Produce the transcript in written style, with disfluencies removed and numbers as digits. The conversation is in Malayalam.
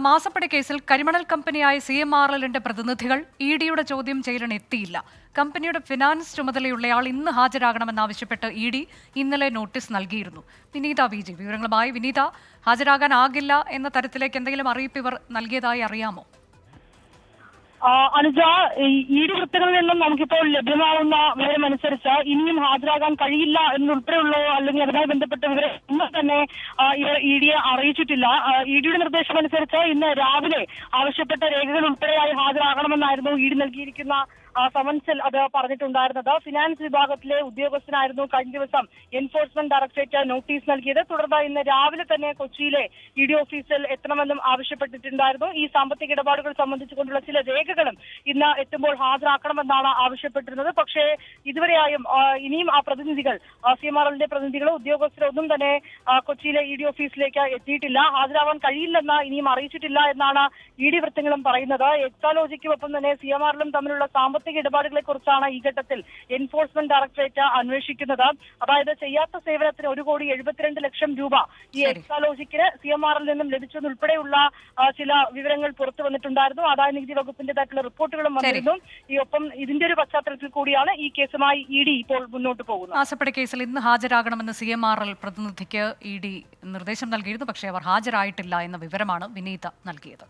മാസപ്പടി കേസിൽ കരിമണൽ കമ്പനിയായ CMRLന്റെ പ്രതിനിധികൾ ഇഡിയുടെ ചോദ്യം ചെയ്യലിന് എത്തിയില്ല. കമ്പനിയുടെ ഫിനാൻസ് ചുമതലയുള്ളയാൾ ഇന്ന് ഹാജരാകണമെന്നാവശ്യപ്പെട്ട് ഇഡി ഇന്നലെ നോട്ടീസ് നൽകിയിരുന്നു. വിനീത VG വിവരങ്ങളുമായി. വിനീത, ഹാജരാകാനാകില്ല എന്ന തരത്തിലേക്ക് എന്തെങ്കിലും അറിയിപ്പ് ഇവർ നൽകിയതായി അറിയാമോ? അനുജ, ഇഡി വൃത്തങ്ങളിൽ നിന്നും നമുക്കിപ്പോൾ ലഭ്യമാവുന്ന വിവരമനുസരിച്ച് ഇനിയും ഹാജരാകാൻ കഴിയില്ല എന്നുൾപ്പെടെയുള്ള അല്ലെങ്കിൽ അതുമായി ബന്ധപ്പെട്ട വിവരം ഇന്ന് തന്നെ ഇവർ ഇഡിയെ അറിയിച്ചിട്ടില്ല. ഇഡിയുടെ നിർദ്ദേശമനുസരിച്ച് ഇന്ന് രാവിലെ ആവശ്യപ്പെട്ട രേഖകൾ ഉൾപ്പെടെയായി ഹാജരാകണമെന്നായിരുന്നു ഇഡി നൽകിയിരിക്കുന്ന സമൻസിൽ അത് പറഞ്ഞിട്ടുണ്ടായിരുന്നത്. ഫിനാൻസ് വിഭാഗത്തിലെ ഉദ്യോഗസ്ഥനായിരുന്നു കഴിഞ്ഞ ദിവസം എൻഫോഴ്സ്മെന്റ് ഡയറക്ടറേറ്റ് നോട്ടീസ് നൽകിയത്. തുടർന്ന് ഇന്ന് രാവിലെ തന്നെ കൊച്ചിയിലെ ഇഡി ഓഫീസിൽ എത്തണമെന്നും ആവശ്യപ്പെട്ടിട്ടുണ്ടായിരുന്നു. ഈ സാമ്പത്തിക ഇടപാടുകൾ സംബന്ധിച്ചുകൊണ്ടുള്ള ചില രേഖകളും ഇന്ന് എത്തുമ്പോൾ ഹാജരാക്കണമെന്നാണ് ആവശ്യപ്പെട്ടിരുന്നത്. പക്ഷേ ഇതുവരെയായും ഇനിയും ആ പ്രതിനിധികൾ CMRLന്റെ പ്രതിനിധികളോ ഉദ്യോഗസ്ഥരോ ഒന്നും തന്നെ കൊച്ചിയിലെ ഇഡി ഓഫീസിലേക്ക് എത്തിയിട്ടില്ല. ഹാജരാവാൻ കഴിയില്ലെന്ന് ഇനിയും അറിയിച്ചിട്ടില്ല എന്നാണ് ഇഡി വൃത്തങ്ങളും പറയുന്നത്. എക്സാലോജിക്കുമൊപ്പം തന്നെ CMRLും തമ്മിലുള്ള സാമ്പത്തിക ഇടപാടുകളെ കുറിച്ചാണ് ഈ ഘട്ടത്തിൽ എൻഫോഴ്സ്മെന്റ് ഡയറക്ടറേറ്റ് അന്വേഷിക്കുന്നത്. അതായത് ചെയ്യാത്ത സേവനത്തിന് 1,72,00,000 രൂപ ഈ എക്സാലോജിക്കിന് CMRL നിന്നും ലഭിച്ചതുൾപ്പെടെയുള്ള ചില വിവരങ്ങൾ പുറത്തു വന്നിട്ടുണ്ടായിരുന്നു. ആദായ നികുതി വകുപ്പിന്റേതായിട്ടുള്ള റിപ്പോർട്ടുകളും വന്നിരുന്നു. ഈ ഒപ്പം ഇതിന്റെ ഒരു പശ്ചാത്തലത്തിൽ കൂടിയാണ് ഈ കേസുമായി ഇഡി ഇപ്പോൾ മുന്നോട്ട് പോകുന്നത്. മാസപ്പടി കേസിൽ ഇന്ന് ഹാജരാകണമെന്ന് CMRL പ്രതിനിധിക്ക് ഇഡി നിർദ്ദേശം നൽകിയിരുന്നു. പക്ഷേ അവർ ഹാജരായിട്ടില്ല എന്ന വിവരമാണ് വിനീത നൽകിയത്.